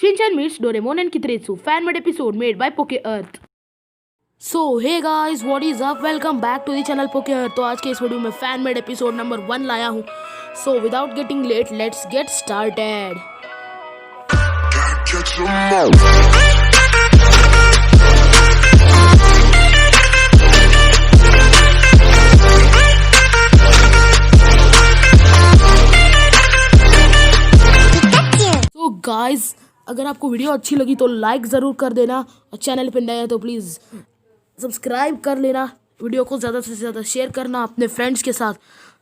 Shinchan meets Doraemon and Kitaretsu, fan-made episode made by Poke Earth. So hey guys, what is up? Welcome back to the channel Poke Earth. तो आज के इस video में fan made episode number 1 लाया हूँ. So without getting late, let's get started. So guys, अगर आपको video अच्छी लगी तो लाइक ज़रूर कर देना और चैनल पे नए हैं तो प्लीज़ सब्सक्राइब कर लेना. वीडियो को ज़्यादा से ज़्यादा शेयर करना अपने फ्रेंड्स के साथ.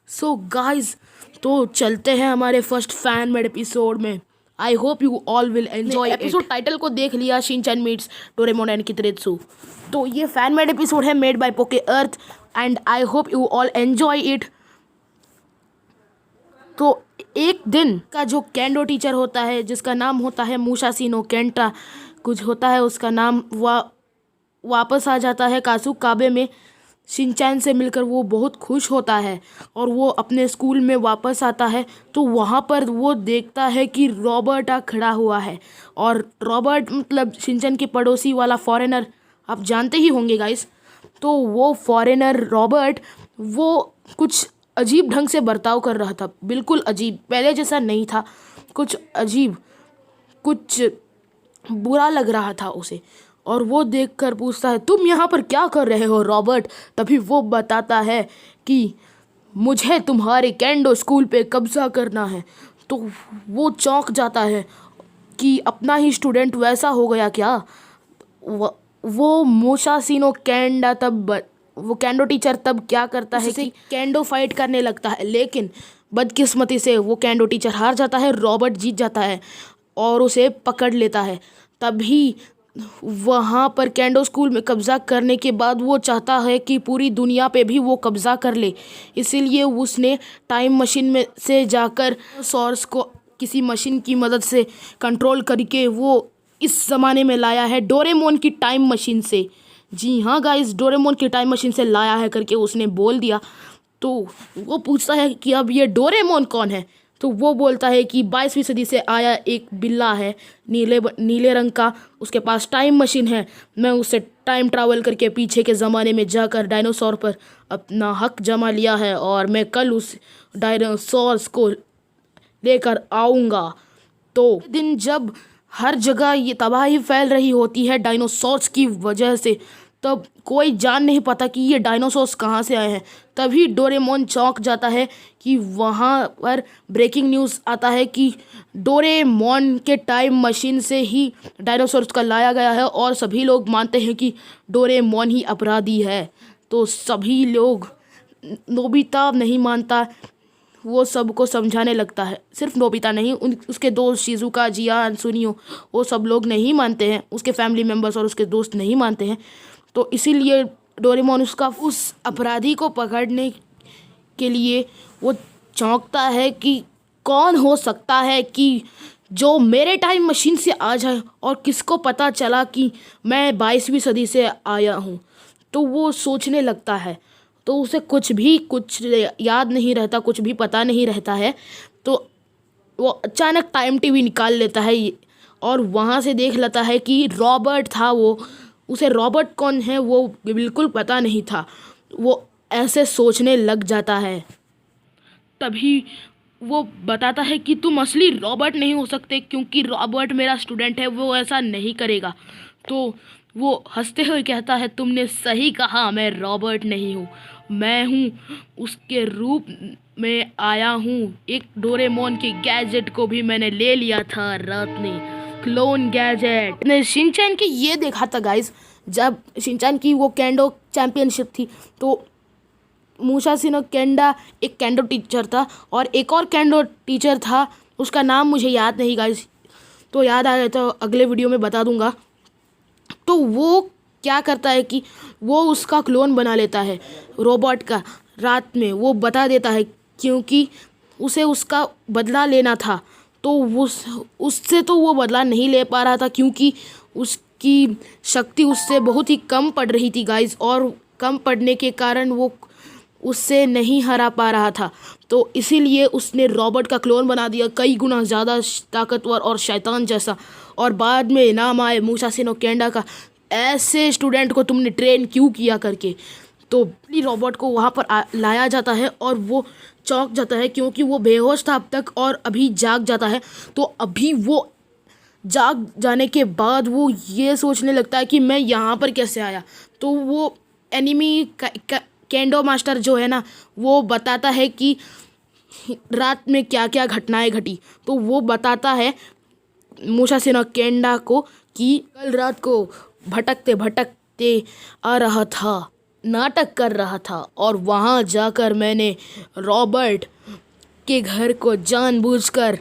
सो गाइस, तो चलते हैं हमारे फर्स्ट फैन मेड एपिसोड में. I hope you all will enjoy. Episode title को देख लिया, शिनचैन मीट्स डोरेमोन एंड कितरेत्सु. तो ये फैन मेड एपिसोड है मेड बाय पोके earth and I hope you all enjoy it. तो एक दिन का जो कैंडो टीचर होता है जिसका नाम होता है मुसाशिनो केंटा कुछ होता है, उसका नाम वापस आ जाता है कासुकाबे में. शिनचैन से मिलकर वो बहुत खुश होता है और वो अपने स्कूल में वापस आता है. तो वहाँ पर वो देखता है कि रॉबर्ट खड़ा हुआ है. और रॉबर्ट मतलब शिनचैन के पड़ोसी वाला फॉरेनर, आप जानते ही होंगे गाइस. तो वो फॉरेनर रॉबर्ट वो कुछ अजीब ढंग से बर्ताव कर रहा था, बिल्कुल अजीब, पहले जैसा नहीं था, कुछ अजीब, कुछ बुरा लग रहा था उसे. और वो देखकर पूछता है, तुम यहाँ पर क्या कर रहे हो रॉबर्ट. तभी वो बताता है कि मुझे तुम्हारे कैंडो स्कूल पे कब्जा करना है. तो वो चौंक जाता है कि अपना ही स्टूडेंट वैसा हो गया क्या. वो मुसाशिनो केंडा तब वो कैंडो टीचर तब क्या करता है कि कैंडो फाइट करने लगता है, लेकिन बदकिस्मती से वो कैंडो टीचर हार जाता है. रॉबर्ट जीत जाता है और उसे पकड़ लेता है. तभी वहाँ पर कैंडो स्कूल में कब्ज़ा करने के बाद वो चाहता है कि पूरी दुनिया पे भी वो कब्ज़ा कर ले. इसीलिए उसने टाइम मशीन में से जाकर सोर्स को किसी मशीन की मदद से कंट्रोल करके वो इस ज़माने में लाया है डोरेमोन की टाइम मशीन से. जी हाँ गाइस, डोरेमोन की टाइम मशीन से लाया है करके उसने बोल दिया. तो वो पूछता है कि अब ये डोरेमोन कौन है. तो वो बोलता है कि 22वीं सदी से आया एक बिल्ला है, नीले रंग का, उसके पास टाइम मशीन है. मैं उससे टाइम ट्रैवल करके पीछे के ज़माने में जाकर डायनासोर पर अपना हक जमा लिया है और मैं कल उस डायनासोर्स को लेकर आऊँगा. तो दिन जब हर जगह ये तबाही फैल रही होती है डायनासोर्स की वजह से, तब कोई जान नहीं पाता कि ये डायनासोर्स कहाँ से आए हैं. तभी डोरेमोन चौंक जाता है कि वहाँ पर ब्रेकिंग न्यूज़ आता है कि डोरेमोन के टाइम मशीन से ही डायनासोर्स का लाया गया है और सभी लोग मानते हैं कि डोरेमोन ही अपराधी है. तो सभी लोग, नोबिता नहीं मानता, वो सबको समझाने लगता है. सिर्फ नोबिता नहीं, उसके दोस्त शिजुका, जियान, सुनियो, वो सब लोग नहीं मानते हैं. उसके फैमिली मेम्बर्स और उसके दोस्त नहीं मानते हैं. तो इसीलिए डोरेमोन उस अपराधी को पकड़ने के लिए वो चौंकता है कि कौन हो सकता है कि जो मेरे टाइम मशीन से आ जाए. और किसको पता चला कि मैं 22वीं सदी से आया हूँ. तो वो सोचने लगता है. तो उसे कुछ याद नहीं रहता, कुछ भी पता नहीं रहता है. तो वो अचानक टाइम टीवी निकाल लेता है और वहाँ से देख लेता है कि रॉबर्ट था. उसे रॉबर्ट कौन है वो बिल्कुल पता नहीं था. वो ऐसे सोचने लग जाता है. तभी वो बताता है कि तुम असली रॉबर्ट नहीं हो सकते क्योंकि रॉबर्ट मेरा स्टूडेंट है, वो ऐसा नहीं करेगा. तो वो हंसते हुए कहता है, तुमने सही कहा, मैं रॉबर्ट नहीं हूँ, मैं हूँ उसके रूप में आया हूँ. एक डोरेमोन के गैजेट को भी मैंने ले लिया था रात में, क्लोन गैजेट. ने शिनचैन की ये देखा था गाइस, जब शिनचैन की वो कैंडो चैंपियनशिप थी तो मुसाशिनो केंडा एक कैंडो टीचर था और एक और कैंडो टीचर था, उसका नाम मुझे याद नहीं गाइस. तो याद आ गया तो अगले वीडियो में बता दूंगा. तो वो क्या करता है कि वो उसका क्लोन बना लेता है रोबोट का. रात में वो बता देता है क्योंकि उसे उसका बदला लेना था. तो उससे तो वो बदला नहीं ले पा रहा था क्योंकि उसकी शक्ति उससे बहुत ही कम पड़ रही थी गाइस. और कम पड़ने के कारण वो उससे नहीं हरा पा रहा था. तो इसीलिए उसने रॉबर्ट का क्लोन बना दिया, कई गुना ज़्यादा ताकतवर और शैतान जैसा. और बाद में नाम आए मुसाशी नो केंडा का, ऐसे स्टूडेंट को तुमने ट्रेन क्यों किया करके। तो रोबोट को वहाँ पर लाया जाता है और वो चौंक जाता है क्योंकि वो बेहोश था अब तक और अभी जाग जाता है। तो अभी वो जाग जाने के बाद वो ये सोचने लगता है कि मैं यहाँ पर कैसे आया। तो वो एनिमी केंडो मास्टर जो है ना, वो बताता है कि रात में क्या क्या घटनाएं घटी। तो वो बताता है मुसाशी नो केंडा को कि कल रात को भटकते भटकते आ रहा था, नाटक कर रहा था और वहाँ जाकर मैंने रॉबर्ट के घर को जानबूझकर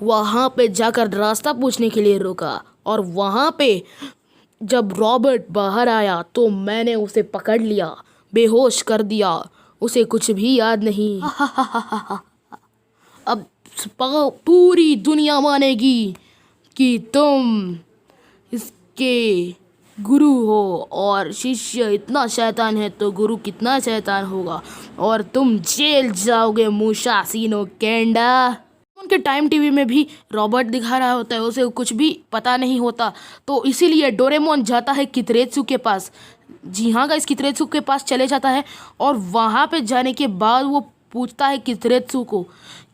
वहाँ पे जाकर रास्ता पूछने के लिए रोका। और वहाँ पे जब रॉबर्ट बाहर आया तो मैंने उसे पकड़ लिया, बेहोश कर दिया, उसे कुछ भी याद नहीं। अब पूरी दुनिया मानेगी कि तुम इसके गुरु हो और शिष्य इतना शैतान है तो गुरु कितना शैतान होगा, और तुम जेल जाओगे मुसाशी नो केंडा। उनके टाइम टीवी में भी रॉबर्ट दिखा रहा होता है, उसे कुछ भी पता नहीं होता। तो इसीलिए डोरेमोन जाता है कितरेत्सु के पास। जी हाँ गाइस, कितरेत्सु के पास चले जाता है और वहाँ पे जाने के बाद वो पूछता है कितरेत्सु को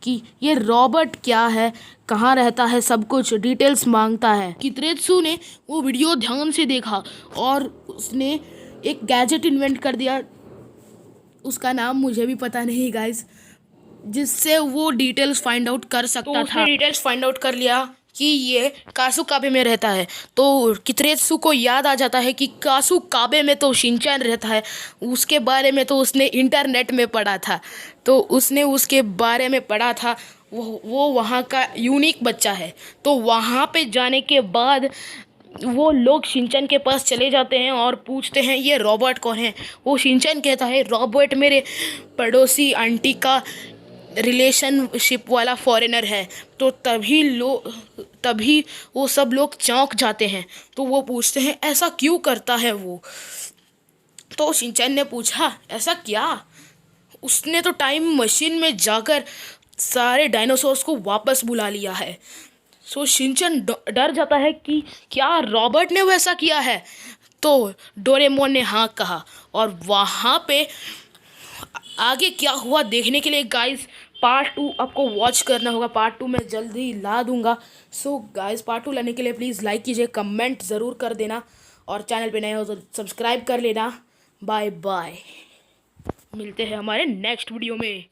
कि ये रॉबर्ट क्या है, कहाँ रहता है, सब कुछ डिटेल्स मांगता है। कितरेत्सु ने वो वीडियो ध्यान से देखा और उसने एक गैजेट इन्वेंट कर दिया, उसका नाम मुझे भी पता नहीं गाइस, जिससे वो डिटेल्स फाइंड आउट कर सकता था। डिटेल्स फाइंड आउट कर लिया कि ये कासुकाबे में रहता है। तो कितरेत्सु को याद आ जाता है कि कासुकाबे में तो शिनचैन रहता है, उसके बारे में तो उसने इंटरनेट में पढ़ा था। तो उसने उसके बारे में पढ़ा था, वो वहाँ का यूनिक बच्चा है। तो वहाँ पे जाने के बाद वो लोग शिनचैन के पास चले जाते हैं और पूछते हैं ये रॉबर्ट कौन है। वो शिनचैन कहता है रॉबर्ट मेरे पड़ोसी आंटी का रिलेशनशिप वाला फॉरेनर है। तो तभी वो सब लोग चौंक जाते हैं। तो वो पूछते हैं ऐसा क्यों करता है वो। तो शिनचैन ने पूछा ऐसा क्या, उसने तो टाइम मशीन में जाकर सारे डायनासोर्स को वापस बुला लिया है। सो शिनचैन डर जाता है कि क्या रॉबर्ट ने वैसा किया है। तो डोरेमोन ने हाँ कहा। और वहाँ पे आगे क्या हुआ देखने के लिए गाइस पार्ट 2 आपको वॉच करना होगा। पार्ट 2 मैं जल्द ही ला दूंगा। सो गाइस पार्ट 2 लाने के लिए प्लीज़ लाइक कीजिए, कमेंट ज़रूर कर देना और चैनल पे नए हो तो सब्सक्राइब कर लेना। बाय बाय, मिलते हैं हमारे नेक्स्ट वीडियो में।